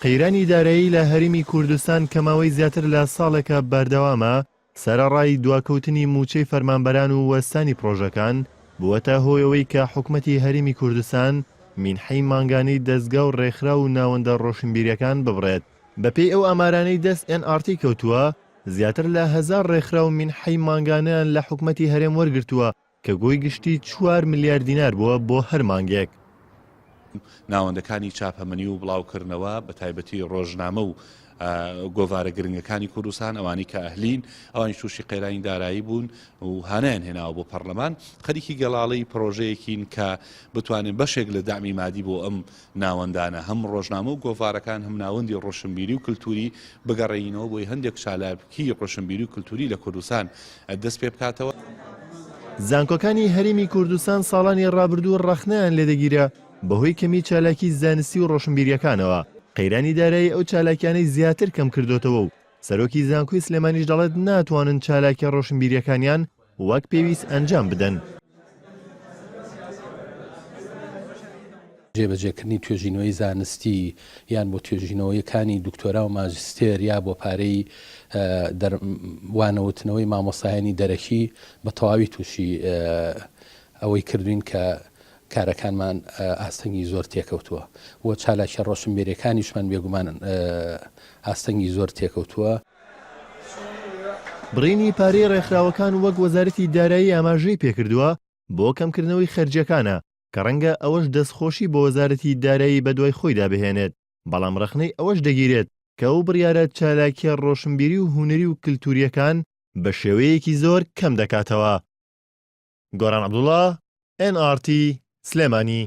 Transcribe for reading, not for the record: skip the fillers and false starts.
قەیرانی دارایی لە هەرێمی کوردستان کە ماوەی زیاتر لە ساڵێکە بەردەوامە سەرەڕای دواکەوتنی موچەی فەرمانبەران و وەستانی پرۆژەکان بووەتە هۆیەوەی کە حکوومەتی هەرێمی کوردستان مینحەی مانگانەی دەستگا و ڕێکخرا و ناوەندە ڕۆشنبیریەکان ببڕێت. بەپێی ئەو ئامارانەی دەست NRT کەوتووە زیاتر لە 1000 ڕێکخرا و مینحەی مانگانەیان لە حکوومەتی هەرێم وەرگرتووە کە گۆی گشتی 4 ملیار دینار بووە بۆ هەر مانگێک. ناوەندەکانی چاپەمەنی و بڵاوکردنەوە بە تایبەتی ڕۆژنامە و گۆڤارە گرنگەکانی کوردستان ئەوانی کە ئەهلین ئەوانی تووشی قەیرانی دارایی بوون و هانیان هێناوە بۆ پەرلەمان خەریکی گەڵاڵی پرۆژەیەکین کە بتوانین بەشێک لە دامی مادی بۆ ئەم ناوەندانە هەم ڕۆژنامە و گۆڤارەکان هەم ناوەندی ڕۆشنبیری و کللتوری بگەڕێینەوە بۆی هەندێک چالاکی ڕۆشنبیری و کللتوری لە کوردستان دەست پێ بکاتەوە. زانکۆکانی هەرێمی کوردستان ساڵانی ڕابردوو ڕەخنەیان لێدەگیرە بەهۆی کەمی چالاکی زانستی و ڕۆشنبیریەکانەوە. قەیرانی دارایی ئەو چالاکیانەی زیاتر کەم کردوتەوە و سەرۆکی زانکۆی سلێمانیش دەڵێت ناتوانن چالاکی ڕۆشنبیریەکانیان وەک پێویست ئەنجام بدەن. جێبەجێکردنی توێژینەوەی زانستی یان بۆ توێژینەوەیەکانی دکتۆرا و ماجستێر یا بۆ پارەی وانەوتنەوەی مامۆستایانی دەرەکی بە تەواوی تووشی ئەوەی کردوین کە کارەکانمان ئاستەنگی زۆر تێکەوتووە وە چالاکی ڕۆشنبیریەکانیشمان بێگومان ئاستەنگی زۆر تێکەوتووە. بڕینی پارەی ڕێکخراوەکان وەک وەزارەتی دارایی ئاماژەی پێکردووە بۆ کەمکردنەوەی خەرجیەکانە کە ڕەنگە ئەوەش دەستخۆشی بۆ وەزارەتی دارایی بەدوای خۆیدا بهێنێت، بەڵام ڕخنەی ئەوەش دەگیرێت کە ئەو بڕیارە چالاکیە ڕۆشنبیری و هونەری و کللتوریەکان بە شێوەیەکی زۆر کەم دەکاتەوە. گۆران عەبدوڵڵا، NRT سلێمانی.